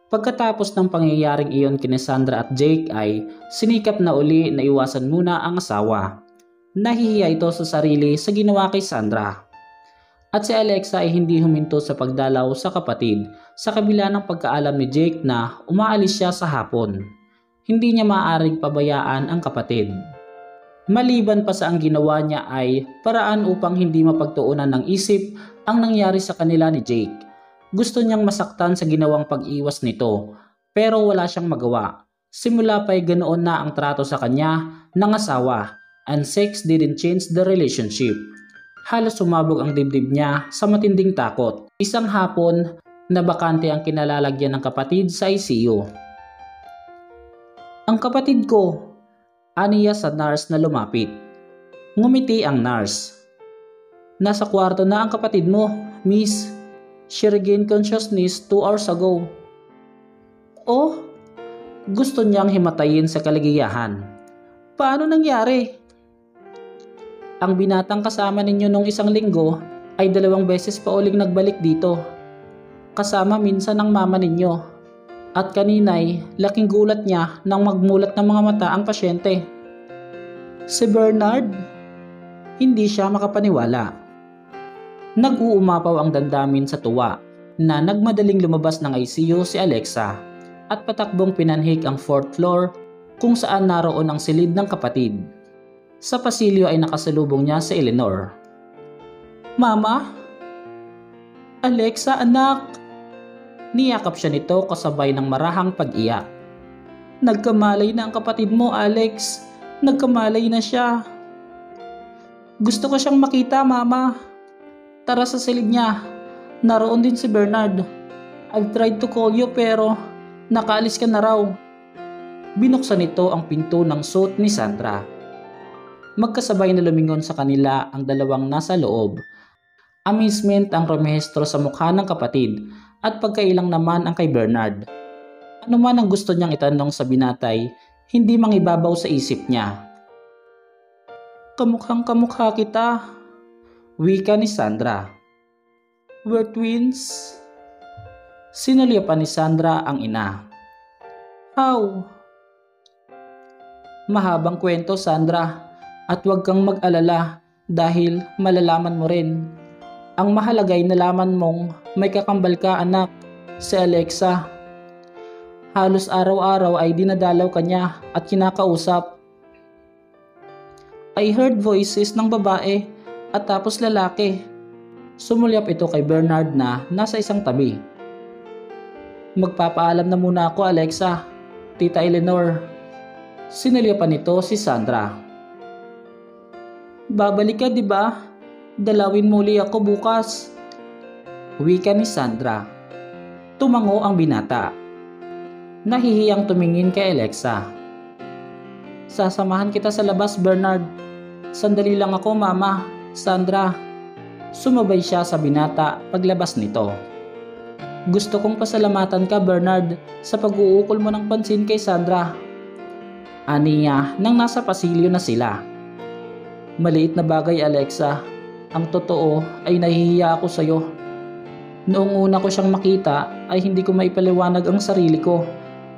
Pagkatapos ng pangyayaring iyon kina Sandra at Jake ay sinikap na uli na iwasan muna ang asawa. Nahihiya ito sa sarili sa ginawa kay Sandra. At si Alexa ay hindi huminto sa pagdalaw sa kapatid sa kabila ng pagkaalam ni Jake na umaalis siya sa hapon. Hindi niya maaaring pabayaan ang kapatid. Maliban pa sa ang ginawa niya ay paraan upang hindi mapagtuunan ng isip ang nangyari sa kanila ni Jake. Gusto niyang masaktan sa ginawang pag-iwas nito pero wala siyang magawa. Simula pa'y ganoon na ang trato sa kanya ng asawa and sex didn't change the relationship. Halos sumabog ang dibdib niya sa matinding takot. Isang hapon na bakante ang kinalalagyan ng kapatid sa ICU. Ang kapatid ko, aniya sa nurse na lumapit. Ngumiti ang nurse. Nasa kwarto na ang kapatid mo, miss. She regained consciousness 2 hours ago. Oh, gusto niyang himatayin sa kaligayahan. Paano nangyari? Ang binatang kasama ninyo nung isang linggo ay 2 beses pa uling nagbalik dito. Kasama minsan ng mama ninyo. At kanina'y laking gulat niya nang magmulat ng mga mata ang pasyente. Si Bernard? Hindi siya makapaniwala. Nag-uumapaw ang damdamin sa tuwa na nagmadaling lumabas ng ICU si Alexa at patakbong pinanhik ang 4th floor kung saan naroon ang silid ng kapatid. Sa pasilyo ay nakasalubong niya si Eleanor. Mama? Alexa, anak! Niyakap siya nito kasabay ng marahang pag-iyak. Nagkamalay na ang kapatid mo, Alex. Nagkamalay na siya. Gusto ko siyang makita, Mama. Tara sa silid niya. Naroon din si Bernard. I've tried to call you pero nakaalis ka na raw. Binuksan nito ang pinto ng suit ni Sandra. Magkasabay na lumingon sa kanila ang dalawang nasa loob. Amazement ang rumehistro sa mukha ng kapatid at pagkailang naman ang kay Bernard. Ano man ang gusto niyang itanong sa binatay, hindi mangibabaw sa isip niya. Kamukhang kamukha kita. Wika ni Sandra. We're twins? Sinulyapan ni Sandra ang ina. How? Mahabang kwento, Sandra, at huwag kang mag-alala dahil malalaman mo rin. Ang mahalaga ay nalaman mong may kakambal ka, anak, si Alexa. Halos araw-araw ay dinadalaw ka niya at kinakausap. I heard voices ng babae at tapos lalaki. Sumulyap ito kay Bernard na nasa isang tabi. Magpapaalam na muna ako, Alexa. Tita Eleanor. Sinulyapan nito si Sandra. Babalik ka, di ba? Dalawin muli ako bukas. Wika ni Sandra. Tumango ang binata. Nahihiyang tumingin kay Alexa. Sasamahan kita sa labas, Bernard. Sandali lang ako, Mama. Sandra. Sumabay siya sa binata paglabas nito. Gusto kong pasalamatan ka, Bernard, sa pag-uukol mo ng pansin kay Sandra. Aniya nang nasa pasilyo na sila. Maliit na bagay, Alexa. Ang totoo ay nahihiya ako sa'yo. Noong una ko siyang makita ay hindi ko maipaliwanag ang sarili ko.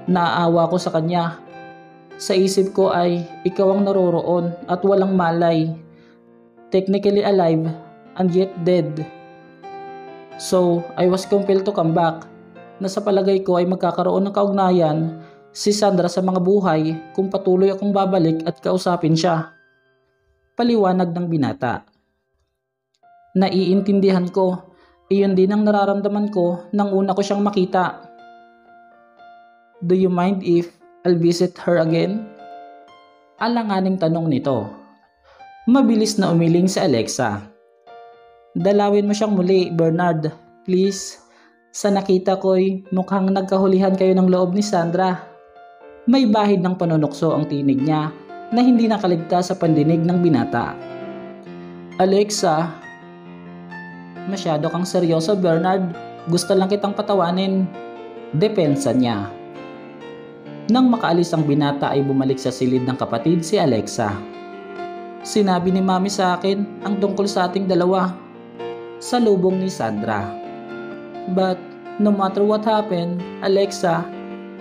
Naaawa ko sa kanya. Sa isip ko ay ikaw ang naroroon at walang malay. Technically alive and yet dead. So, I was compelled to come back na sa palagay ko ay magkakaroon ng kaugnayan si Sandra sa mga buhay kung patuloy akong babalik at kausapin siya. Paliwanag ng binata. Naiintindihan ko, iyon din ang nararamdaman ko nang una ko siyang makita. Do you mind if I'll visit her again? Alanganing tanong nito. Mabilis na umiling si Alexa. Dalawin mo siyang muli, Bernard. Please. Sa nakita ko'y mukhang nagkahulihan kayo ng loob ni Sandra. May bahid ng panunukso ang tinig niya na hindi nakaligtas sa pandinig ng binata. Alexa. Masyado kang seryoso, Bernard. Gusto lang kitang patawanin. Depensa niya. Nang makaalis ang binata ay bumalik sa silid ng kapatid si Alexa. Sinabi ni Mami sa akin ang tungkol sa ating dalawa. Salubong ni Sandra. But No matter what happened, Alexa,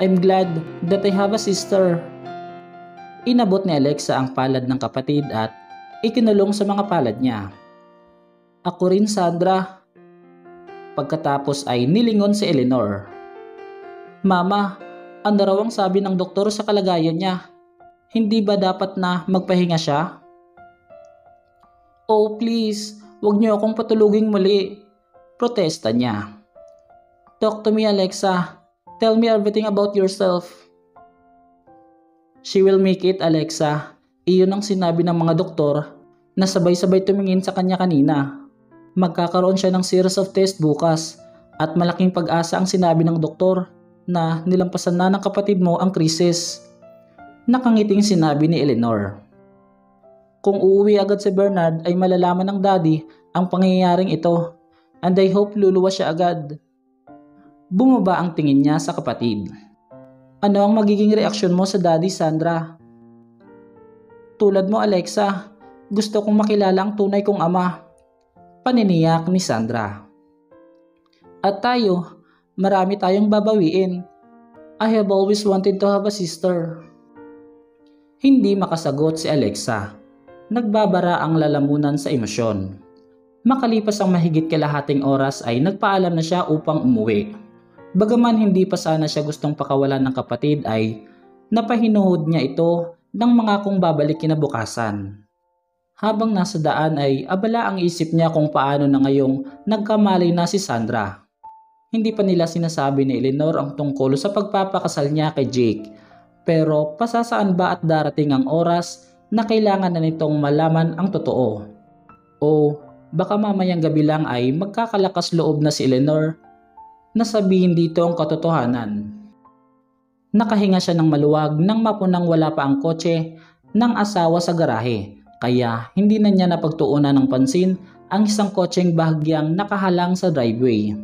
I'm glad that I have a sister. Inabot ni Alexa ang palad ng kapatid at ikinulong sa mga palad niya. Ako rin, Sandra. Pagkatapos ay nilingon si Eleanor. Mama, ano raw ang sabi ng doktor sa kalagayan niya? Hindi ba dapat na magpahinga siya? Oh please, wag niyo akong patuluging muli. Protesta niya. Talk to me, Alexa. Tell me everything about yourself. She will make it, Alexa. Iyon ang sinabi ng mga doktor na sabay-sabay tumingin sa kanya kanina. Magkakaroon siya ng series of test bukas at malaking pag-asa ang sinabi ng doktor na nilampasan na ng kapatid mo ang krisis. Nakangiting sinabi ni Eleanor. Kung uuwi agad si Bernard ay malalaman ng daddy ang pangyayaring ito and I hope luluwas siya agad. Bumaba ang tingin niya sa kapatid. Ano ang magiging reaksyon mo sa daddy, Sandra? Tulad mo, Alexa, gusto kong makilala ang tunay kong ama. Paniniyak ni Sandra. At tayo, marami tayong babawiin. I have always wanted to have a sister. Hindi makasagot si Alexa. Nagbabara ang lalamunan sa emosyon. Makalipas ang mahigit kalahating oras ay nagpaalam na siya upang umuwi. Bagaman hindi pa sana siya gustong pakawalan ng kapatid ay napahinuhod niya ito ng mga kung babalik kinabukasan. Habang nasa daan ay abala ang isip niya kung paano na ngayong nagkamali na si Sandra. Hindi pa nila sinasabi ni Eleanor ang tungkol sa pagpapakasal niya kay Jake. Pero pasasaan ba at darating ang oras na kailangan na nitong malaman ang totoo? O baka mamayang gabi lang ay magkakalakas loob na si Eleanor na sabihin dito ang katotohanan. Nakahinga siya ng maluwag nang mapunang wala pa ang kotse ng asawa sa garahe. Kaya hindi na niya napagtuunan ng pansin ang isang kotseng bahagyang nakahalang sa driveway.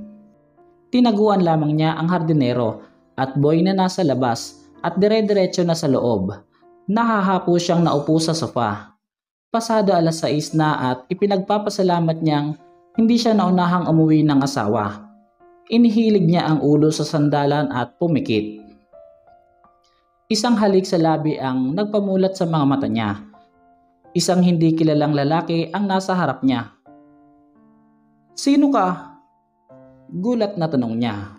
Tinaguan lamang niya ang hardinero at boy na nasa labas at dire-diretso na sa loob. Nahahapo siyang naupo sa sofa. Pasado 6:00 na at ipinagpapasalamat niyang hindi siya naunahang umuwi ng asawa. Inihilig niya ang ulo sa sandalan at pumikit. Isang halik sa labi ang nagpamulat sa mga mata niya. Isang hindi kilalang lalaki ang nasa harap niya. Sino ka? Gulat na tanong niya.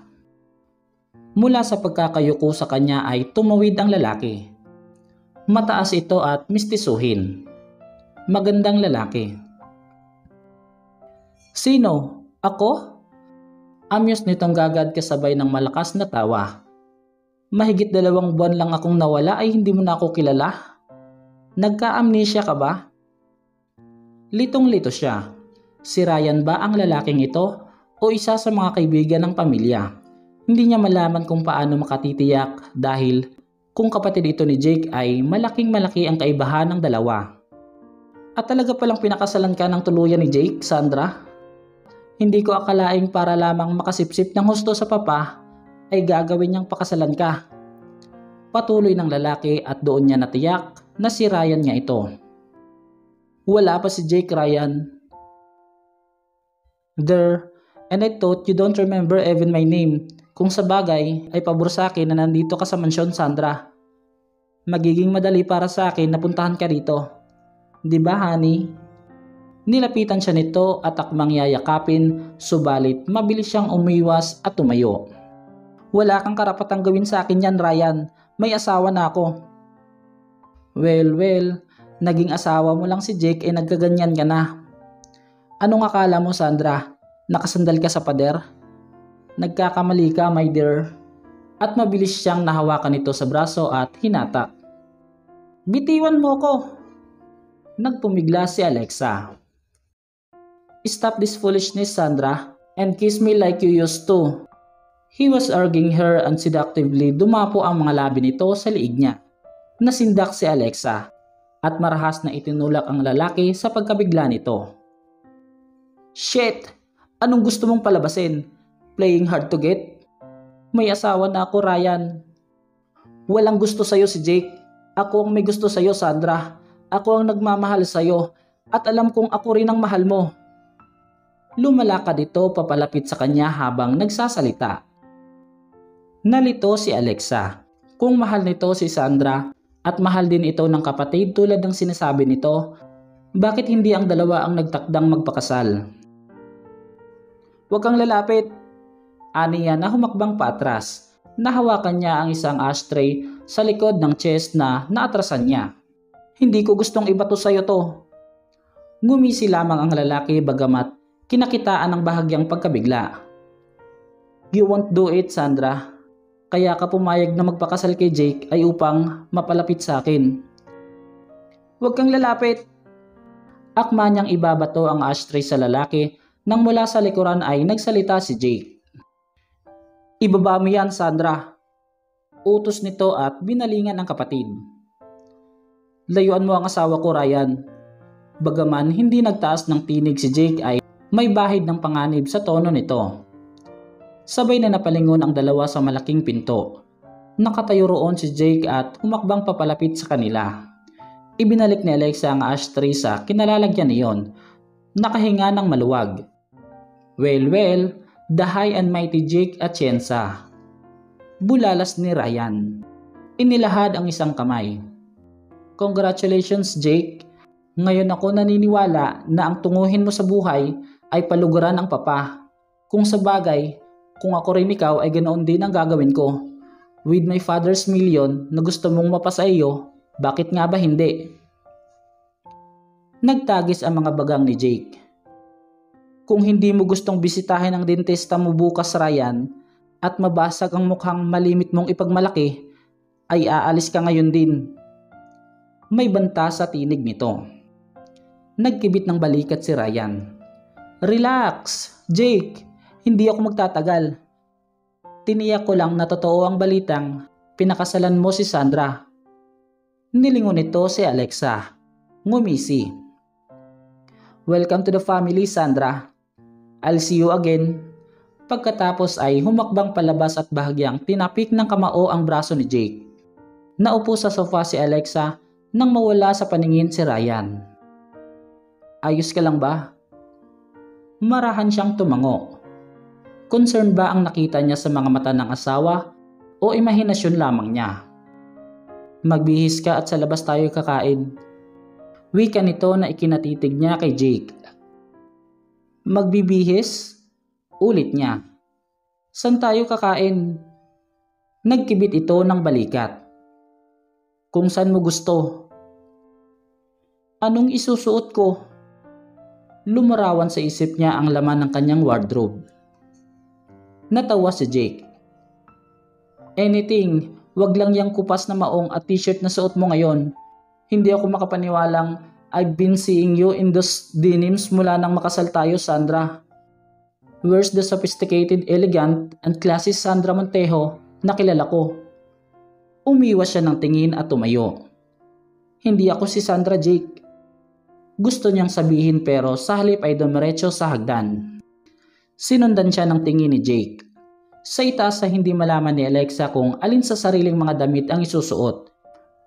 Mula sa pagkakayuko sa kanya ay tumawid ang lalaki. Mataas ito at mistisuhin. Magandang lalaki. Sino? Ako? Amyos nitong gagad kasabay ng malakas na tawa. Mahigit 2 buwan lang akong nawala ay hindi mo na ako kilala? Nagka-amnesia ka ba? Litong-lito siya. Si Ryan ba ang lalaking ito o isa sa mga kaibigan ng pamilya? Hindi niya malaman kung paano makatitiyak dahil kung kapatid ito ni Jake ay malaking-malaki ang kaibahan ng dalawa. At talaga palang pinakasalan ka ng tuluyan ni Jake, Sandra? Hindi ko akalaing para lamang makasipsip ng husto sa papa ay gagawin niyang pakasalan ka. Patuloy ng lalaki at doon niya natiyak na si Ryan niya ito. Wala pa si Jake, Ryan. There, and I thought you don't remember even my name. Kung sa bagay ay pabor sa akin na nandito ka sa mansyon, Sandra. Magiging madali para sa akin na puntahan ka rito. Di ba, honey? Nilapitan siya nito at akmang yayakapin, subalit mabilis siyang umiwas at tumayo. Wala kang karapatang gawin sa akin yan, Ryan. May asawa na ako. Well, naging asawa mo lang si Jake ay nagkaganyan ka na. Anong akala mo, Sandra? Nakasandal ka sa pader? Nagkakamali ka, my dear. At mabilis siyang nahawakan nito sa braso at hinata. Bitiwan mo ko! Nagpumigla si Alexa. Stop this foolishness, Sandra, and kiss me like you used to. He was urging her and seductively dumapo ang mga labi nito sa liig niya. Nasindak si Alexa at marahas na itinulak ang lalaki sa pagkabigla nito. Shit! Anong gusto mong palabasin? Playing hard to get? May asawa na ako, Ryan. Walang gusto sa'yo si Jake. Ako ang may gusto sa'yo, Sandra. Ako ang nagmamahal sa'yo at alam kong ako rin ang mahal mo. Lumalakad ito papalapit sa kanya habang nagsasalita. Nalito si Alexa. Kung mahal nito si Sandra at mahal din ito ng kapatid tulad ng sinasabi nito, bakit hindi ang dalawa ang nagtakdang magpakasal? Huwag kang lalapit, aniya na humakbang paatras. Nahawakan niya ang isang ashtray sa likod ng chest na naatrasan niya. Hindi ko gustong ibato sa'yo to. Ngumisi lamang ang lalaki bagamat kinakitaan ng bahagyang pagkabigla. You won't do it, Sandra. Kaya ka pumayag na magpakasal kay Jake ay upang mapalapit sa akin. Huwag kang lalapit. Akma niyang ibabato ang ashtray sa lalaki nang mula sa likuran ay nagsalita si Jake. Ibaba mo yan, Sandra. Utos nito at binalingan ang kapatid. Layuan mo ang asawa ko, Ryan. Bagaman hindi nagtaas ng tinig si Jake ay may bahid ng panganib sa tono nito. Sabay na napalingon ang dalawa sa malaking pinto. Nakatayo roon si Jake at humakbang papalapit sa kanila. Ibinalik ni Alexa ang ashtray sa kinalalagyan niyon. Nakahinga ng maluwag. Well, the high and mighty Jake Atienza. Bulalas ni Ryan. Inilahad ang isang kamay. Congratulations, Jake. Ngayon ako naniniwala na ang tunguhin mo sa buhay ay paluguran ang papa. Kung sa bagay, kung ako rin ikaw ay ganoon din ang gagawin ko. With my father's million na gusto mong mapasa iyo, bakit nga ba hindi? Nagtagis ang mga bagang ni Jake. Kung hindi mo gustong bisitahin ang dentista mo bukas, Ryan, at mabasag ang mukhang malimit mong ipagmalaki, ay aalis ka ngayon din. May banta sa tinig nito. Nagkibit ng balikat si Ryan. Relax, Jake. Hindi ako magtatagal. Tiniyak ko lang na totoo ang balitang pinakasalan mo si Sandra. Nilingon nito si Alexa. Ngumisi. Welcome to the family, Sandra. I'll see you again. Pagkatapos ay humakbang palabas at bahagyang tinapik ng kamao ang braso ni Jake. Naupo sa sofa si Alexa nang mawala sa paningin si Ryan. Ayos ka lang ba? Marahan siyang tumango. Concern ba ang nakita niya sa mga mata ng asawa o imahinasyon lamang niya? Magbihis ka at sa labas tayo kakain. Wika nito na ikinatitig niya kay Jake. Magbibihis? Ulit niya. San tayo kakain? Nagkibit ito ng balikat. Kung saan mo gusto. Anong isusuot ko? Lumarawan sa isip niya ang laman ng kanyang wardrobe. Natawa si Jake. Anything, wag lang yang kupas na maong at t-shirt na suot mo ngayon. Hindi ako makapaniwalang I've been seeing you in those denims mula nang makasal tayo, Sandra. Where's the sophisticated, elegant, and classy Sandra Montejo na kilala ko? Umiwas siya ng tingin at tumayo. Hindi ako si Sandra, Jake. Gusto niyang sabihin pero sa halip ay dumiretso sa hagdan. Sinundan siya ng tingin ni Jake. Sa itaas sa hindi malaman ni Alexa kung alin sa sariling mga damit ang isusuot.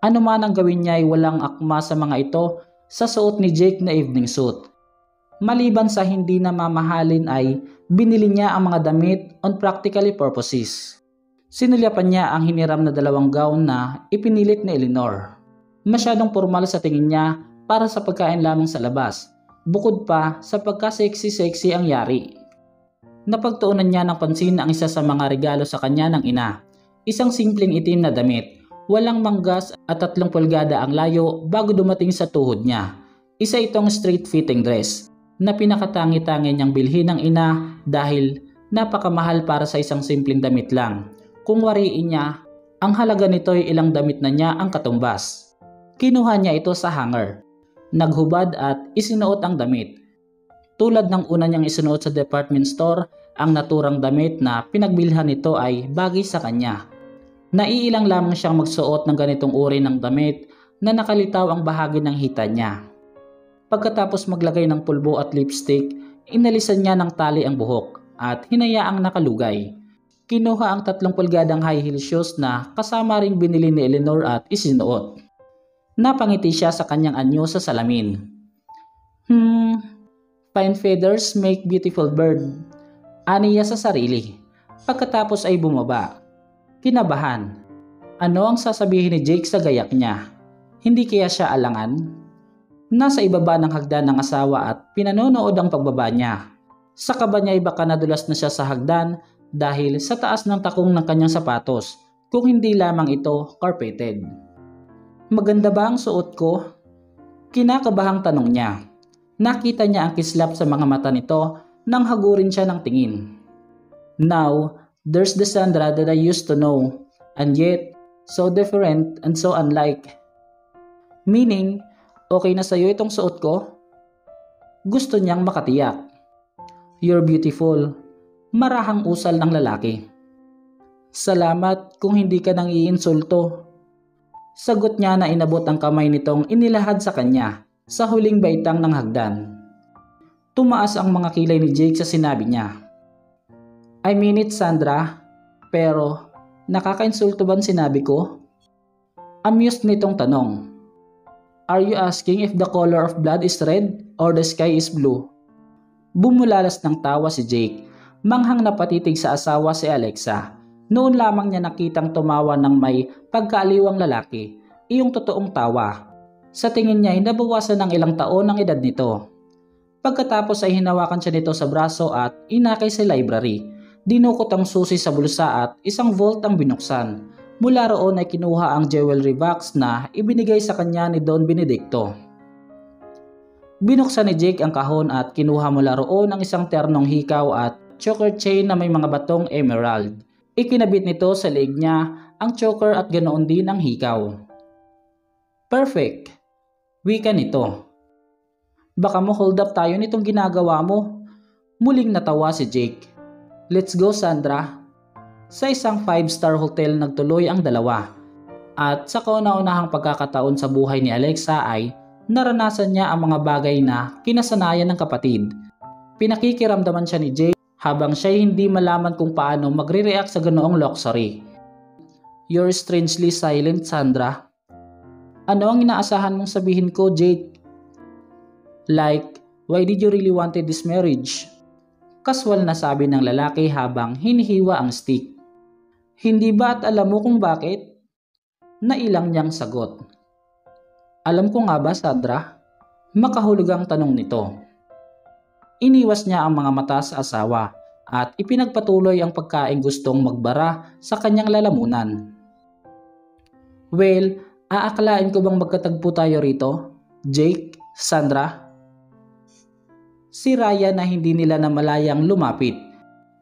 Ano man ang gawin niya ay walang akma sa mga ito sa suot ni Jake na evening suit. Maliban sa hindi na mamahalin ay binili niya ang mga damit on practically purposes. Sinulyapan niya ang hiniram na dalawang gown na ipinilit ni Eleanor. Masyadong formal sa tingin niya para sa pagkain lamang sa labas, bukod pa sa pagka-sexy-sexy ang yari. Napagtuunan niya ng pansin ang isa sa mga regalo sa kanya ng ina, isang simpleng itim na damit, walang manggas at 3 pulgada ang layo bago dumating sa tuhod niya. Isa itong straight-fitting dress na pinakatangi-tangi niyang bilhin ng ina dahil napakamahal para sa isang simpleng damit lang. Kung wariin niya, ang halaga nito ay ilang damit na niya ang katumbas. Kinuha niya ito sa hanger. Naghubad at isinuot ang damit. Tulad ng una niyang isinuot sa department store, ang naturang damit na pinagbilhan nito ay bagay sa kanya. Naiilang lamang siyang magsuot ng ganitong uri ng damit na nakalitaw ang bahagi ng hita niya. Pagkatapos maglagay ng pulbo at lipstick, inalisan niya ng tali ang buhok at hinayaang nakalugay. Kinuha ang 3 pulgadang high heel shoes na kasama ring binili ni Eleanor at isinuot. Napangiti siya sa kanyang anyo sa salamin. Fine feathers make beautiful bird. Aniya sa sarili. Pagkatapos ay bumaba. Kinabahan. Ano ang sasabihin ni Jake sa gayak niya? Hindi kaya siya alangan? Nasa ibaba ng hagdan ng asawa at pinanonood ang pagbaba niya. Sa kaba niya ay baka nadulas na siya sa hagdan dahil sa taas ng takong ng kanyang sapatos, kung hindi lamang ito carpeted. Maganda ba ang suot ko? Kinakabahang tanong niya. Nakita niya ang kislap sa mga mata nito nang hagurin siya ng tingin. Now, there's the Sandra that I used to know, and yet, so different and so unlike. Meaning, okay na sa'yo itong suot ko? Gusto niyang makatiyak. You're beautiful. Marahang usal ng lalaki. Salamat kung hindi ka nang iinsulto. Sagot niya na inabot ang kamay nitong inilahad sa kanya sa huling baitang ng hagdan. Tumaas ang mga kilay ni Jake sa sinabi niya. I mean it, Sandra, pero nakakainsulto ba ang sinabi ko? Amused nitong tanong. Are you asking if the color of blood is red or the sky is blue? Bumulalas ng tawa si Jake, manghang napatitig sa asawa si Alexa. Noon lamang niya nakitang tumawa ng may pagkaaliwang lalaki, iyong totoong tawa. Sa tingin niya ay nabawasan ng ilang taon ang edad nito. Pagkatapos ay hinawakan siya nito sa braso at inakay sa library. Dinukot ang susi sa bulsa at isang vault ang binuksan. Mula roon ay kinuha ang jewelry box na ibinigay sa kanya ni Don Benedicto. Binuksan ni Jake ang kahon at kinuha mula roon ang isang ternong hikaw at choker chain na may mga batong emerald. Ikinabit nito sa leeg niya ang choker at ganoon din ang hikaw. Perfect! Wika nito. Baka mo hold up tayo nitong ginagawa mo. Muling natawa si Jake. Let's go, Sandra. Sa isang 5-star hotel nagtuloy ang dalawa. At sa kauna-unahang pagkakataon sa buhay ni Alexa ay naranasan niya ang mga bagay na kinasanayan ng kapatid. Pinakikiramdaman siya ni Jake habang siya hindi malaman kung paano magre-react sa ganoong luxury. You're strangely silent, Sandra. Ano ang inaasahan mong sabihin ko, Jake? Like, why did you really wanted this marriage? Kaswal na sabi ng lalaki habang hinihiwa ang stick. Hindi ba at alam mo kung bakit? Nailang niyang sagot. Alam ko nga ba, Sandra? Makahulugang tanong nito. Iniwas niya ang mga mata sa asawa at ipinagpatuloy ang pagkaing gustong magbara sa kanyang lalamunan. Well, aaklain ko bang magkatagpo tayo rito? Jake, Sandra? Si Ryan na hindi nila namalayang lumapit.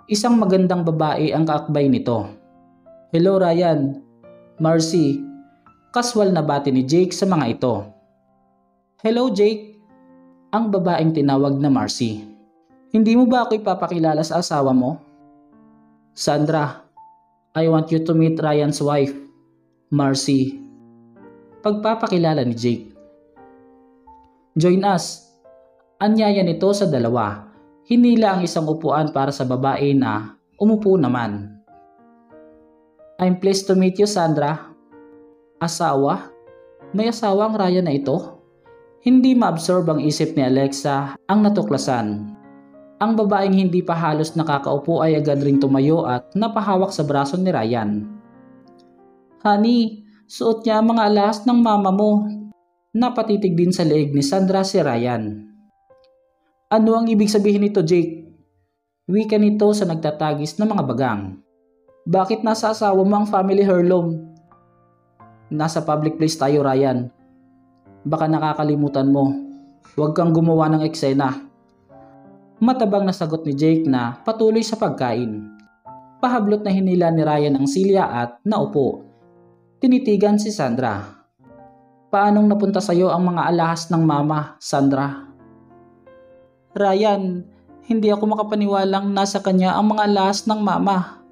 Isang magandang babae ang kaakbay nito. Hello Ryan, Marcy. Kaswal na bati ni Jake sa mga ito. Hello Jake. Ang babaeng tinawag na Marcy. Hindi mo ba ako ipapakilala sa asawa mo? Sandra, I want you to meet Ryan's wife, Marcy. Pagpapakilala ni Jake. Join us. Anyaya nito sa dalawa. Hinila ang isang upuan para sa babae na umupo naman. I'm pleased to meet you, Sandra. Asawa? May asawa ang Ryan na ito? Hindi ma-absorb ang isip ni Alexa ang natuklasan. Ang babaeng hindi pa halos nakakaupo ay agad ring tumayo at napahawak sa braso ni Ryan. Honey, suot niya ang mga alahas ng mama mo. Napatitig din sa leeg ni Sandra si Ryan. Ano ang ibig sabihin nito, Jake? Wika nito sa nagtatagis ng mga bagang. Bakit nasa asawa mo ang family heirloom? Nasa public place tayo, Ryan. Baka nakakalimutan mo. Huwag kang gumawa ng eksena. Matabang na sagot ni Jake na patuloy sa pagkain. Pahablot na hinila ni Ryan ang silya at naupo. Tinitigan si Sandra. Paanong napunta sa'yo ang mga alahas ng mama, Sandra? Ryan, hindi ako makapaniwalang nasa kanya ang mga alahas ng mama.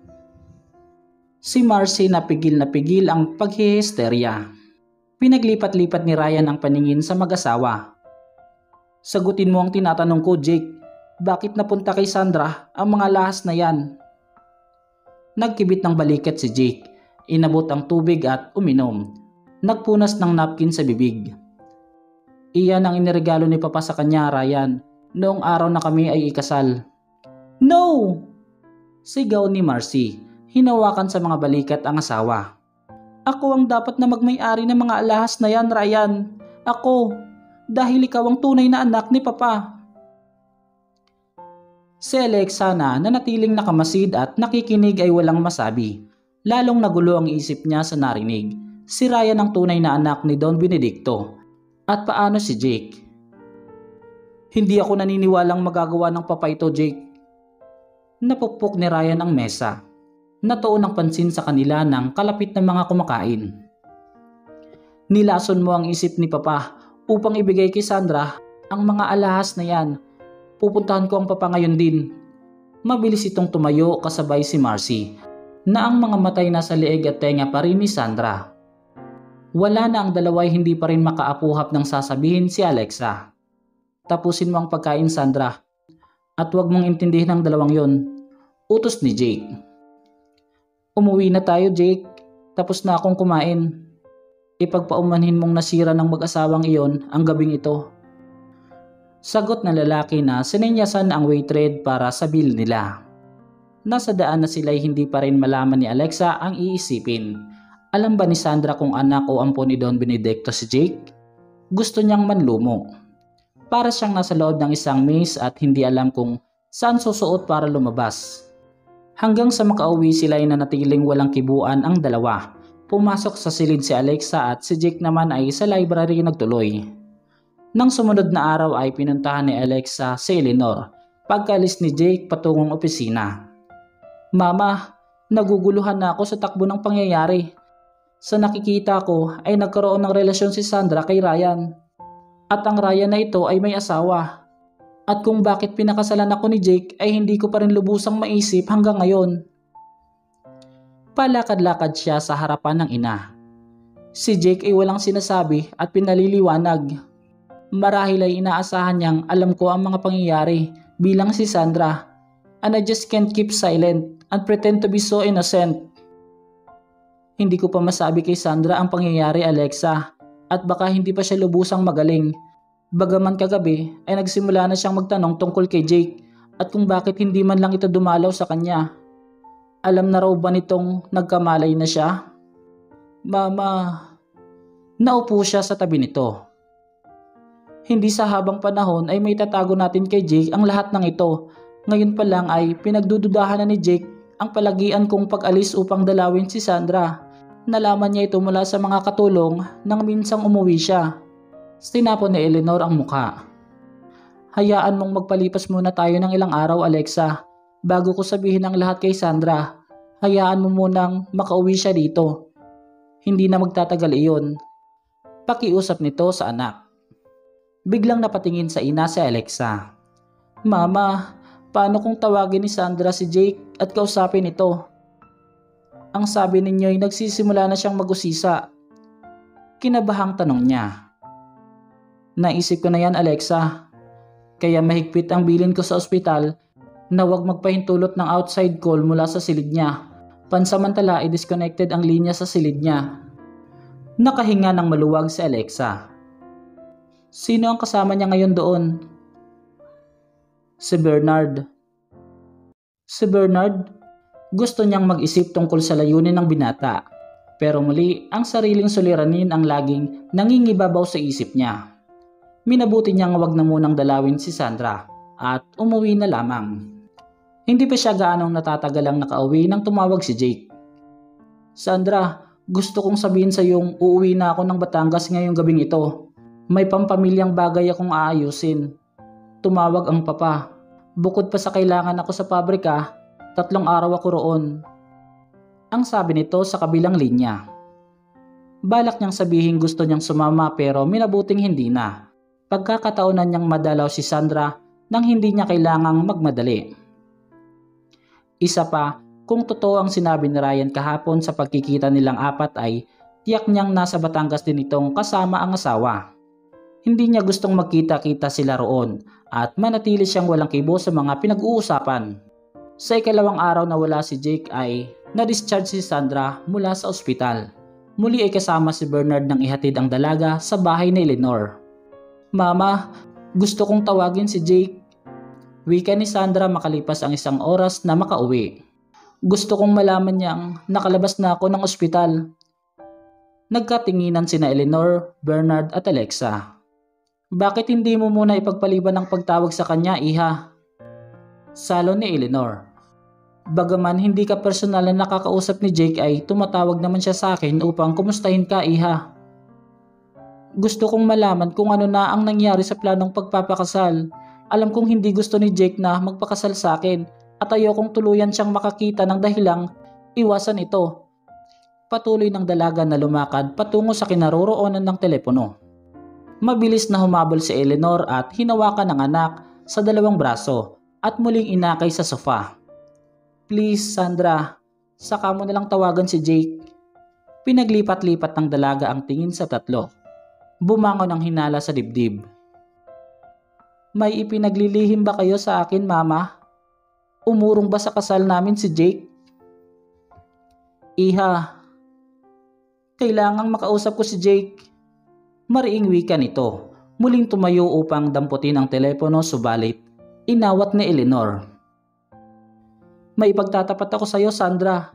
Si Marcy na pigil ang paghihisterya. Pinaglipat-lipat ni Ryan ang paningin sa mag-asawa. Sagutin mo ang tinatanong ko, Jake. Bakit napunta kay Sandra ang mga lahas na yan? Nagkibit ng balikat si Jake. Inabot ang tubig at uminom. Nagpunas ng napkin sa bibig. Iyan ang iniregalo ni Papa sa kanya, Ryan. noong araw na kami ay ikasal. No! Sigaw ni Marcy, hinawakan sa mga balikat ang asawa. Ako ang dapat na magmay-ari ng mga alahas na yan, Ryan. Ako, dahil ikaw ang tunay na anak ni Papa. Si Alexa na nanatiling nakamasid at nakikinig ay walang masabi. Lalong nagulo ang isip niya sa narinig. Si Ryan ang tunay na anak ni Don Benedicto. At paano si Jake? Hindi ako naniniwalang magagawa ng Papa ito, Jake. Napukpok ni Ryan ang mesa. Natuon ang pansin sa kanila ng kalapit na mga kumakain. Nilason mo ang isip ni Papa upang ibigay kay Sandra ang mga alahas na yan. Pupuntahan ko ang Papa ngayon din. Mabilis itong tumayo kasabay si Marcy na ang mga matay na sa leeg at tenga pa rin ni Sandra. Wala na ang dalaway hindi pa rin makaapuhap ng sasabihin si Alexa. Tapusin mo ang pagkain, Sandra. At huwag mong intindihin ang dalawang yon. Utos ni Jake. Umuwi na tayo, Jake. Tapos na akong kumain. Ipagpaumanhin mong nasira ng mag-asawang iyon ang gabing ito. Sagot ng lalaki na sinenyasan ang waitress para sa bill nila. Nasa daan na sila'y hindi pa rin malaman ni Alexa ang iisipin. Alam ba ni Sandra kung anak o ampon ni Don Benedicto si Jake? Gusto niyang manlumo. Para siyang nasa loob ng isang maze at hindi alam kung saan susuot para lumabas. Hanggang sa makauwi sila ay nanatiling walang kibuan ang dalawa. Pumasok sa silid si Alexa at si Jake naman ay sa library nagtuloy. Nang sumunod na araw ay pinuntahan ni Alexa si Eleanor. Pagkalis ni Jake patungong opisina. Mama, naguguluhan na ako sa takbo ng pangyayari. Sa nakikita ko ay nagkaroon ng relasyon si Sandra kay Ryan. At ang Ryan na ito ay may asawa. At kung bakit pinakasalan ako ni Jake ay hindi ko pa rin lubusang maisip hanggang ngayon. Palakad-lakad siya sa harapan ng ina. Si Jake ay walang sinasabi at pinaliliwanag. Marahil ay inaasahan niyang alam ko ang mga pangyayari bilang si Sandra. And I just can't keep silent and pretend to be so innocent. Hindi ko pa masabi kay Sandra ang pangyayari, Alexa. At baka hindi pa siya lubusang magaling. Bagaman kagabi ay nagsimula na siyang magtanong tungkol kay Jake at kung bakit hindi man lang ito dumalaw sa kanya. Alam na raw ba nitong nagkamalay na siya? Mama, naupo siya sa tabi nito. Hindi sa habang panahon ay may tatago natin kay Jake ang lahat ng ito. Ngayon pa lang ay pinagdududahan na ni Jake ang palagian kong pag-alis upang dalawin si Sandra. Nalaman niya ito mula sa mga katulong nang minsang umuwi siya. Tinapon ni Eleanor ang mukha. Hayaan mong magpalipas muna tayo ng ilang araw, Alexa. Bago ko sabihin ang lahat kay Sandra, hayaan mo munang makauwi siya dito. Hindi na magtatagal iyon. Pakiusap nito sa anak. Biglang napatingin sa ina si Alexa. Mama, paano kung tawagin ni Sandra si Jake at kausapin ito? Ang sabi ninyo ay nagsisimula na siyang mag-usisa. Kinabahang tanong niya. Naisip ko na yan, Alexa. Kaya mahigpit ang bilin ko sa ospital na huwag magpahintulot ng outside call mula sa silid niya. Pansamantala ay disconnected ang linya sa silid niya. Nakahinga ng maluwag si Alexa. Sino ang kasama niya ngayon doon? Si Bernard. Si Bernard? Gusto niyang mag-isip tungkol sa layunin ng binata. Pero muli, ang sariling suliranin ang laging nangingibabaw sa isip niya. Minabuti niyang wag na munang dalawin si Sandra at umuwi na lamang. Hindi pa siya gaanong natatagalang nakauwi nang tumawag si Jake. Sandra, gusto kong sabihin sa iyong uuwi na ako ng Batangas ngayong gabing ito. May pampamilyang bagay akong aayusin. Tumawag ang papa. Bukod pa sa kailangan ako sa pabrika, 3 araw ako roon. Ang sabi nito sa kabilang linya. Balak niyang sabihin gusto niyang sumama pero minabuting hindi na. Pagkakataonan niyang madalaw si Sandra nang hindi niya kailangang magmadali. Isa pa, kung totoo ang sinabi ni Ryan kahapon sa pagkikita nilang apat ay tiyak niyang nasa Batangas din itong kasama ang asawa. Hindi niya gustong magkita-kita sila roon at manatili siyang walang kibo sa mga pinag-uusapan. Sa ikalawang araw na wala si Jake ay na-discharge si Sandra mula sa ospital. Muli ay kasama si Bernard nang ihatid ang dalaga sa bahay ni Eleanor. Mama, gusto kong tawagin si Jake Wika ni Sandra makalipas ang 1 oras na makauwi. Gusto kong malaman niyang nakalabas na ako ng ospital. Nagkatinginan sina Eleanor, Bernard at Alexa. Bakit hindi mo muna ipagpaliban ang pagtawag sa kanya, iha? Salo ni Eleanor. Bagaman hindi ka personal na nakakausap ni Jake ay tumatawag naman siya sa akin upang kumustahin ka, iha. Gusto kong malaman kung ano na ang nangyari sa planong pagpapakasal. Alam kong hindi gusto ni Jake na magpakasal sa akin at ayokong tuluyan siyang makakita ng dahilang iwasan ito. Patuloy ng dalaga na lumakad patungo sa kinaroroonan ng telepono. Mabilis na humabol si Eleanor at hinawakan ng anak sa 2 braso at muling inakay sa sofa. Please, Sandra, saka mo nalang tawagan si Jake. Pinaglipat-lipat ng dalaga ang tingin sa tatlo. Bumangon ang hinala sa dibdib. May ipinaglilihim ba kayo sa akin, Mama? Umurong ba sa kasal namin si Jake? Iha, kailangang makausap ko si Jake. Mariing wika nito. Muling tumayo upang damputin ang telepono subalit inawat ni Eleanor. May ipagtatapat ako sa iyo, Sandra.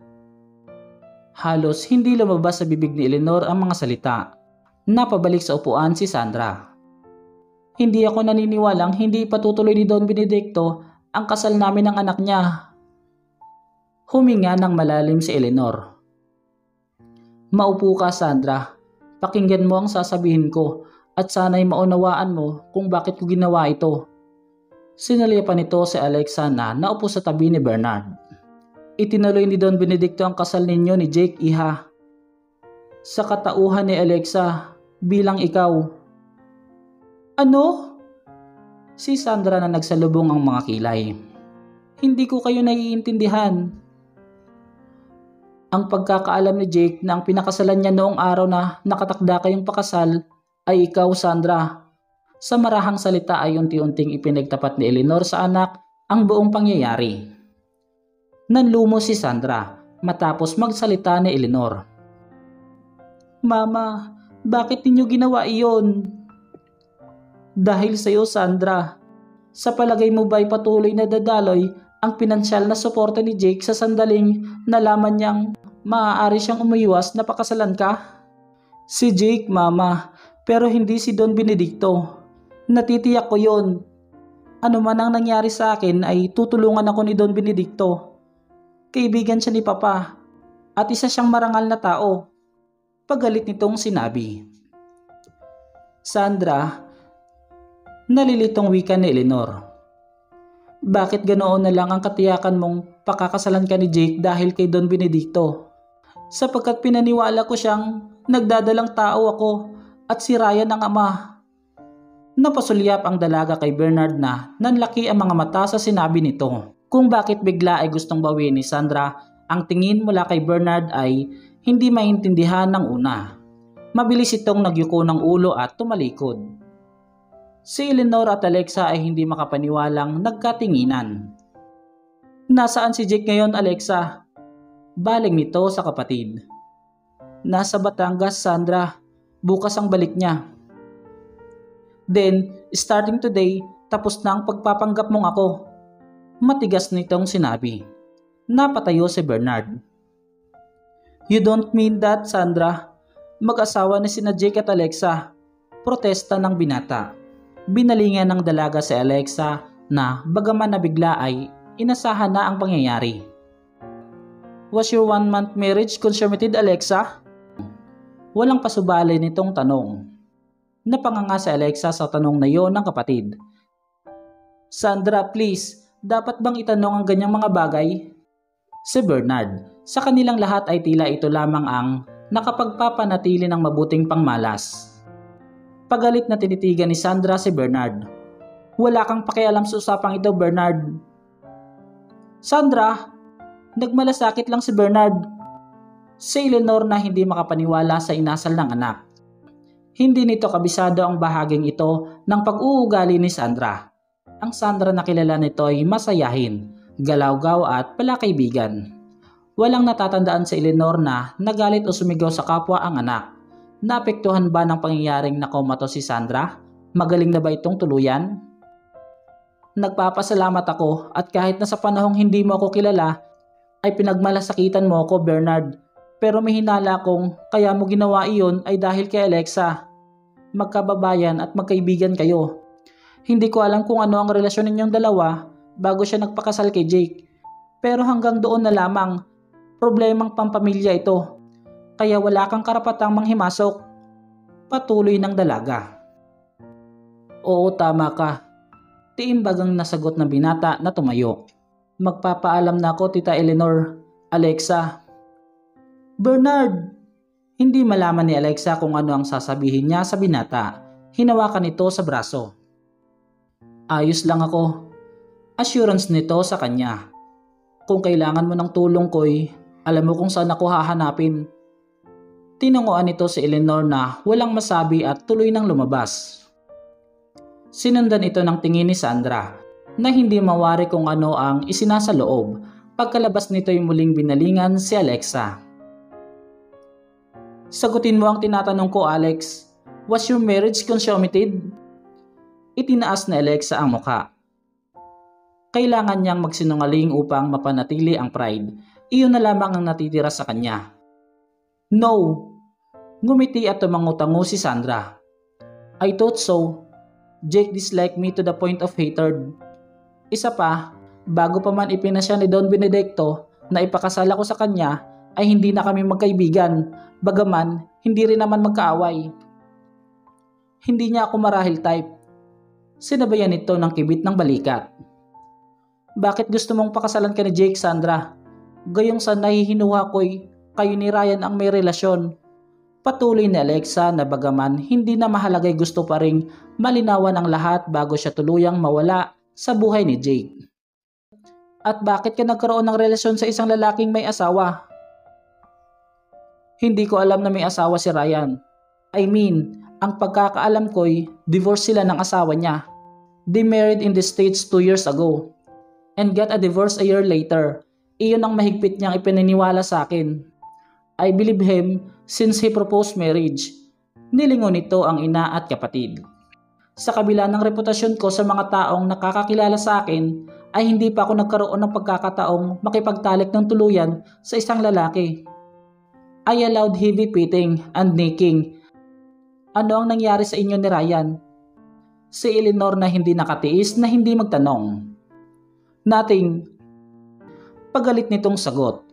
Halos hindi lumabas sa bibig ni Eleanor ang mga salita. Napabalik sa upuan si Sandra. Hindi ako naniniwalang hindi patutuloy ni Don Benedicto ang kasal namin ng anak niya. Huminga ng malalim si Eleanor. Maupo ka, Sandra. Pakinggan mo ang sasabihin ko at sana'y maunawaan mo kung bakit ko ginawa ito. Sinalya pa nito si Alexa na naupo sa tabi ni Bernard. Itinuloy ni Don Benedicto ang kasal ninyo ni Jake, iha. Sa katauhan ni Alexa, bilang ikaw. Ano? Si Sandra na nagsalubong ang mga kilay. Hindi ko kayo naiintindihan. Ang pagkakaalam ni Jake na ang pinakasalan niya noong araw na nakatakda kayong pakasal ay ikaw, Sandra. Sa marahang salita ay unti-unting ipinagtapat ni Eleanor sa anak ang buong pangyayari. Nanlumo si Sandra matapos magsalita ni Eleanor. Mama, bakit ninyo ginawa iyon? Dahil sa iyo, Sandra. Sa palagay mo ba'y patuloy na dadaloy ang pinansyal na suporta ni Jake sa sandaling nalaman niyang maaari siyang umiwas na pakasalan ka? Si Jake, Mama, pero hindi si Don Benedicto. Natitiyak ko yon. Ano man ang nangyari sa akin ay tutulungan ako ni Don Benedicto. Kaibigan siya ni Papa at isa siyang marangal na tao. Pagalit nitong sinabi. Sandra, nalilitong wika ni Eleanor. Bakit ganoon na lang ang katiyakan mong pakakasalan ka ni Jake dahil kay Don Benedicto? Sapagkat pinaniwala ko siyang nagdadalang tao ako at si Ryan ang ama. Napasulyap ang dalaga kay Bernard na nanlaki ang mga mata sa sinabi nito. Kung bakit bigla ay gustong bawiin ni Sandra, ang tingin mula kay Bernard ay hindi maintindihan ng una. Mabilis itong nagyuko ng ulo at tumalikod. Si Eleanor at Alexa ay hindi makapaniwalang nagkatinginan. Nasaan si Jake ngayon, Alexa? Baling nito sa kapatid. Nasa Batangas, Sandra. Bukas ang balik niya. Then, starting today, tapos na ang pagpapanggap mong ako. Matigas nitong sinabi. Napatayo si Bernard. You don't mean that, Sandra. Mag-asawa na sina Jake at Alexa. Protesta ng binata. Binalingan ng dalaga si Alexa na bagaman nabigla ay inasahan na ang pangyayari. Was your 1-month marriage consummated, Alexa? Walang pasubali nitong tanong. Napanganga si Alexa sa tanong na yon ng kapatid. Sandra, please, dapat bang itanong ang ganyang mga bagay? Si Bernard, sa kanilang lahat ay tila ito lamang ang nakapagpapanatili ng mabuting pangmalas. Pagalit na tinitigan ni Sandra si Bernard. Wala kang pakialam sa usapang ito, Bernard. Sandra, nagmalasakit lang si Bernard. Si Eleanor na hindi makapaniwala sa inasal ng anak. Hindi nito kabisado ang bahaging ito ng pag-uugali ni Sandra. Ang Sandra na kilala nito ay masayahin, galawgaw at palakaibigan. Walang natatandaan sa Eleanor na nagalit o sumigaw sa kapwa ang anak. Naapektuhan ba ng pangyayaring nakomato si Sandra? Magaling na ba itong tuluyan? Nagpapasalamat ako at kahit na sa panahong hindi mo ako kilala, ay pinagmalasakitan mo ako, Bernard. Pero may hinala kong kaya mo ginawa iyon ay dahil kay Alexa. Magkababayan at magkaibigan kayo. Hindi ko alam kung ano ang relasyon ninyong dalawa bago siya nagpakasal kay Jake. Pero hanggang doon na lamang, problemang pampamilya ito. Kaya wala kang karapatang manghimasok. Patuloy ng dalaga. Oo, tama ka. Tiimbagang nasagot ng binata na tumayo. Magpapaalam na ako, Tita Eleanor. Alexa. Bernard! Hindi malaman ni Alexa kung ano ang sasabihin niya sa binata. Hinawakan ito sa braso. Ayos lang ako. Assurance nito sa kanya. Kung kailangan mo ng tulong ko'y, alam mo kung saan ako hahanapin. Tinanguan nito si Eleanor na walang masabi at tuloy nang lumabas. Sinundan ito ng tingin ni Sandra na hindi mawari kung ano ang isinasa loob. Pagkalabas nito'y muling binalingan si Alexa. Sagutin mo ang tinatanong ko, Alex. Was your marriage consummated? Itinaas na Alexa ang muka. Kailangan niyang magsinungaling upang mapanatili ang pride. Iyon na lamang ang natitira sa kanya. No! Ngumiti at tumango-tango si Sandra. I thought so. Jake disliked me to the point of hatred. Isa pa, bago pa man ipinasya ni Don Benedicto na ipakasal ako sa kanya, ay hindi na kami magkaibigan, bagaman hindi rin naman magkaaway. Hindi niya ako marahil type. Sinabayan ito ng kibit ng balikat. Bakit gusto mong pakasalan ka ni Jake, Sandra? Gayong sa nahihinuha ko'y kayo ni Ryan ang may relasyon. Patuloy ni Alexa na bagaman hindi na mahalagay gusto pa ring malinawan ang lahat bago siya tuluyang mawala sa buhay ni Jake. At bakit ka nagkaroon ng relasyon sa isang lalaking may asawa? Hindi ko alam na may asawa si Ryan. I mean, ang pagkakaalam ko'y divorce sila ng asawa niya. They married in the States 2 years ago and got a divorce a year later. Iyon ang mahigpit niyang ipininiwala sa akin. I believe him since he proposed marriage. Nilingon nito ang ina at kapatid. Sa kabila ng reputasyon ko sa mga taong nakakakilala sa akin, ay hindi pa ako nagkaroon ng pagkakataong makipagtalik ng tuluyan sa isang lalaki. I allowed heavy beating and nicking. Ano ang nangyari sa inyo ni Ryan? Si Eleanor na hindi nakatiis na hindi magtanong. Nothing. Pagalit nitong sagot.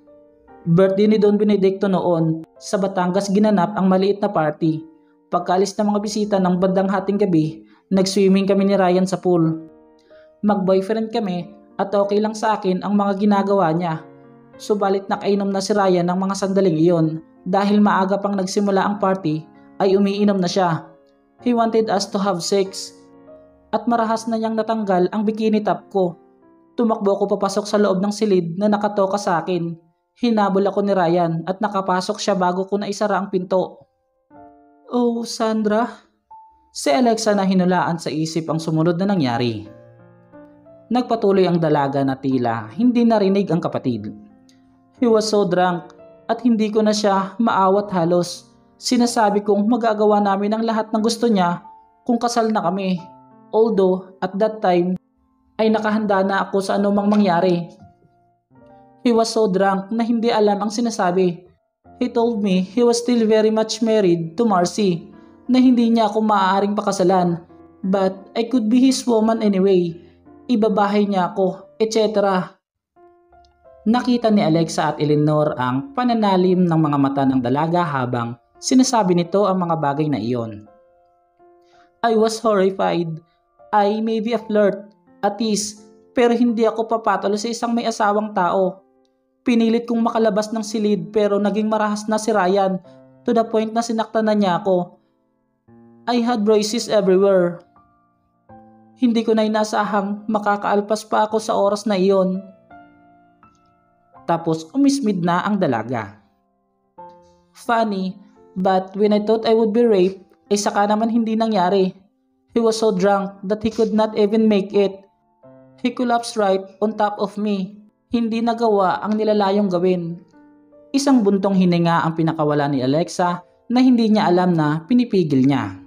Birthday ni Don Benedicto noon, sa Batangas ginanap ang maliit na party. Pagkaalis ng mga bisita ng bandang hating gabi, nag-swimming kami ni Ryan sa pool. Mag-boyfriend kami at okay lang sa akin ang mga ginagawa niya. Subalit nakainom na si Ryan ng mga sandaling iyon. Dahil maaga pang nagsimula ang party, ay umiinom na siya. He wanted us to have sex. At marahas na niyang natanggal ang bikini top ko. Tumakbo ako papasok sa loob ng silid na nakatoka sa akin. Hinabol ako ni Ryan at nakapasok siya bago ko na isara ang pinto. Oh, Sandra? Si Alexa na hinulaan sa isip ang sumunod na nangyari. Nagpatuloy ang dalaga na tila hindi narinig ang kapatid. He was so drunk at hindi ko na siya maawat halos. Sinasabi kong magagawa namin ang lahat ng gusto niya kung kasal na kami. Although at that time ay nakahanda na ako sa anumang mangyari. He was so drunk na hindi alam ang sinasabi. He told me he was still very much married to Marcy, na hindi niya ako maaaring pakasalan, but I could be his woman anyway. Ibabahay niya ako, etc. Nakita ni Alexa at Eleanor ang pananalim ng mga mata ng dalaga habang sinasabi nito ang mga bagay na iyon. I was horrified. I may be a flirt, a tease, pero hindi ako papatalo sa isang may asawang tao. Pinilit kong makalabas ng silid pero naging marahas na si Ryan to the point na sinaktan na niya ako. I had bruises everywhere. Hindi ko na inasahang makakaalpas pa ako sa oras na iyon. Tapos umismid na ang dalaga. Funny, but when I thought I would be raped, ay saka naman hindi nangyari. He was so drunk that he could not even make it. He collapsed right on top of me. Hindi nagawa ang nilalayong gawin. Isang buntong hininga ang pinakawala ni Alexa na hindi niya alam na pinipigil niya.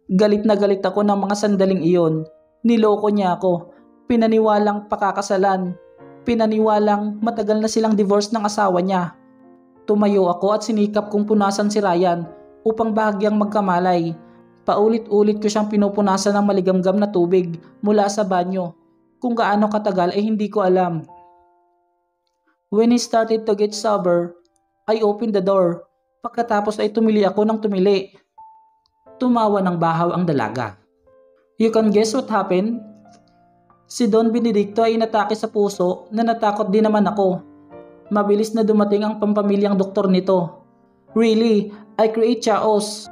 Galit na galit ako ng mga sandaling iyon. Niloko niya ako. Pinaniwalang pakakasalan. Pinaniwalang matagal na silang divorce ng asawa niya. Tumayo ako at sinikap kong punasan si Ryan upang bahagyang magkamalay. Paulit-ulit ko siyang pinupunasan ng maligamgam na tubig mula sa banyo. Kung gaano katagal ay hindi ko alam. When he started to get sober, I opened the door. Pagkatapos ay tumili ako ng tumili. Tumawa ng bahaw ang dalaga. You can guess what happened? Si Don Benedicto ay inatake sa puso na natakot din naman ako. Mabilis na dumating ang pampamilyang doktor nito. Really, I create chaos.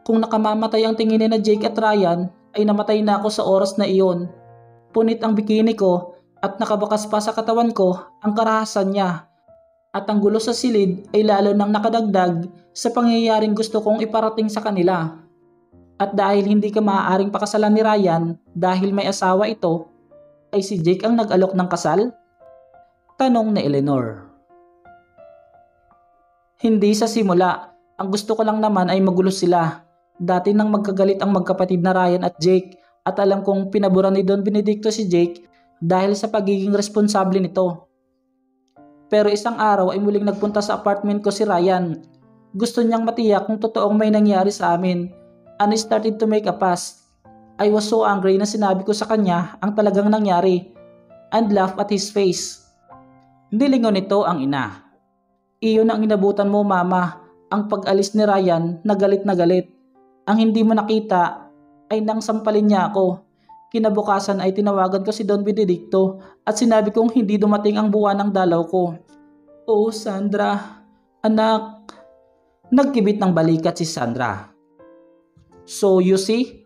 Kung nakamamatay ang tingin na Jake at Ryan, ay namatay na ako sa oras na iyon. Punit ang bikini ko at nakabakas pa sa katawan ko ang karahasan niya. At ang gulo sa silid ay lalo nang nakadagdag sa pangyayaring gusto kong iparating sa kanila. At dahil hindi ka maaaring pakasalan ni Ryan dahil may asawa ito, ay si Jake ang nag-alok ng kasal? Tanong ni Eleanor. Hindi sa simula. Ang gusto ko lang naman ay magulo sila. Dati nang magkagalit ang magkapatid na Ryan at Jake at alam kong pinaboran ni Don Benedicto si Jake dahil sa pagiging responsable nito. Pero isang araw ay muling nagpunta sa apartment ko si Ryan. Gusto niyang matiyak kung totoong may nangyari sa amin. And I started to make a fuss. I was so angry na sinabi ko sa kanya ang talagang nangyari and laughed at his face. Nilingon nito ang ina. Iyon ang inabutan mo, mama, ang pag-alis ni Ryan na galit na galit. Ang hindi mo nakita ay nang sampalin niya ako. Kinabukasan ay tinawagan ko si Don Benedicto at sinabi kong hindi dumating ang buwan ng dalaw ko. Oh, Sandra, anak. Nagkibit ng balikat si Sandra. So you see?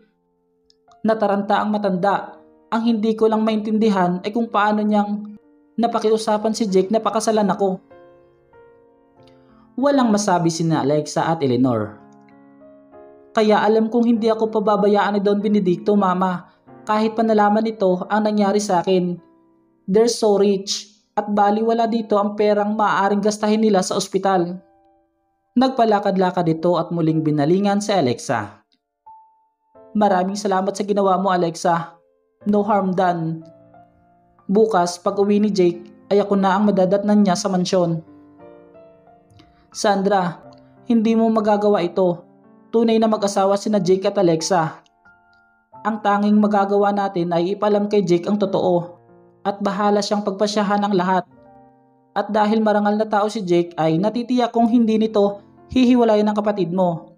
Nataranta ang matanda. Ang hindi ko lang maintindihan ay kung paano niyang napakiusapan si Jake na pakasalan ako. Walang masabi sina Alexa at Eleanor. Kaya alam kong hindi ako pababayaan ni Don Benedicto, mama, kahit pa nalaman ito ang nangyari sa akin. They're so rich at baliwala dito ang perang maaaring gastahin nila sa ospital. Nagpalakad-lakad ito at muling binalingan si Alexa. Maraming salamat sa ginawa mo, Alexa. No harm done. Bukas, pag uwi ni Jake, ay ako na ang madadatnan niya sa mansyon. Sandra, hindi mo magagawa ito. Tunay na mag-asawa sina Jake at Alexa. Ang tanging magagawa natin ay ipalam kay Jake ang totoo at bahala siyang pagpasyahan ng lahat. At dahil marangal na tao si Jake ay natitiyak kong hindi nito hihiwalayin ng kapatid mo.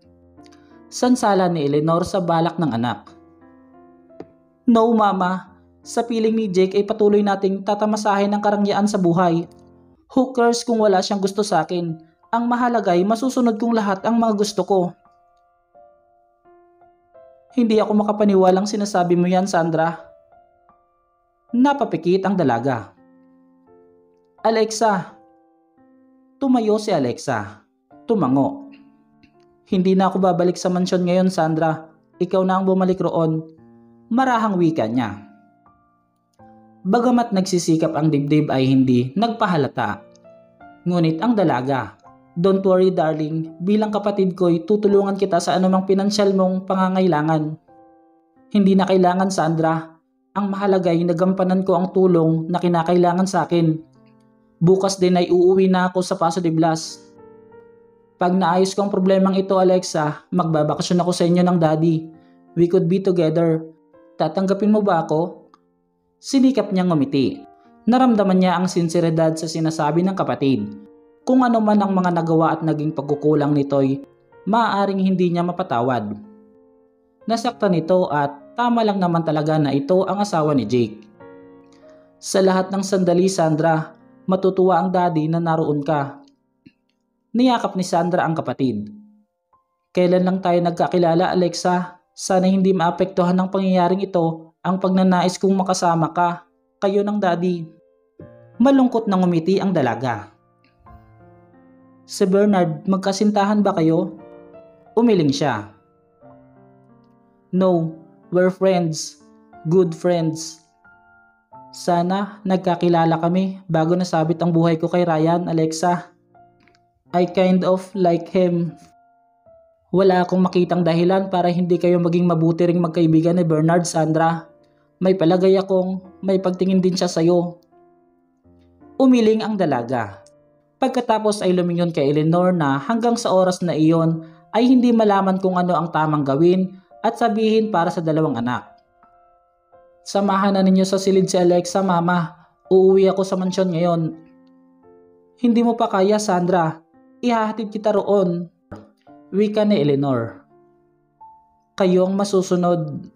Sansala ni Eleanor sa balak ng anak. No, mama. Sa piling ni Jake ay patuloy nating tatamasahin ang karangyaan sa buhay. Who cares kung wala siyang gusto sa akin? Ang mahalaga ay masusunod kong lahat ang mga gusto ko. Hindi ako makapaniwalang sinasabi mo yan, Sandra. Napapikit ang dalaga. Alexa. Tumayo si Alexa. Tumango. Hindi na ako babalik sa mansyon ngayon, Sandra. Ikaw na ang bumalik roon. Marahang wika niya. Bagamat nagsisikap ang dibdib ay hindi nagpahalata. Ngunit ang dalaga, don't worry darling, bilang kapatid ko'y tutulungan kita sa anumang pinansyal mong pangangailangan. Hindi na kailangan, Sandra. Ang mahalaga ay nagampanan ko ang tulong na kinakailangan sa akin. Bukas din ay uuwi na ako sa Paso de Blas. Pag naayos ko ang problemang ito, Alexa, magbabakasyon ako sa inyo ng daddy. We could be together. Tatanggapin mo ba ako? Sinikap niyang ngumiti. Naramdaman niya ang sinseridad sa sinasabi ng kapatid. Kung ano man ang mga nagawa at naging pagkukulang nito'y maaaring hindi niya mapatawad. Nasaktan nito at tama lang naman talaga na ito ang asawa ni Jake. Sa lahat ng sandali, Sandra, matutuwa ang daddy na naroon ka. Niyakap ni Sandra ang kapatid. Kailan lang tayo nagkakilala, Alexa? Sana hindi maapektuhan ng pangyayaring ito ang pagnanais kong makasama ka, kayo ng daddy. Malungkot na ngumiti ang dalaga. Si Bernard, magkasintahan ba kayo? Umiling siya. No, we're friends. Good friends. Sana nagkakilala kami bago nasabit ang buhay ko kay Ryan, Alexa. I kind of like him. Wala akong makitang dahilan para hindi kayo maging mabuti ring magkaibigan ni Bernard, Sandra. May palagay akong may pagtingin din siya sa'yo. Umiling ang dalaga. Pagkatapos ay lumingon kay Eleanor na hanggang sa oras na iyon ay hindi malaman kung ano ang tamang gawin at sabihin para sa dalawang anak. Samahan na ninyo sa silid si Alexa, Mama. Uuwi ako sa mansyon ngayon. Hindi mo pa kaya, Sandra. Ihahatid kita roon. Wika ni Eleanor. Kayo ang masusunod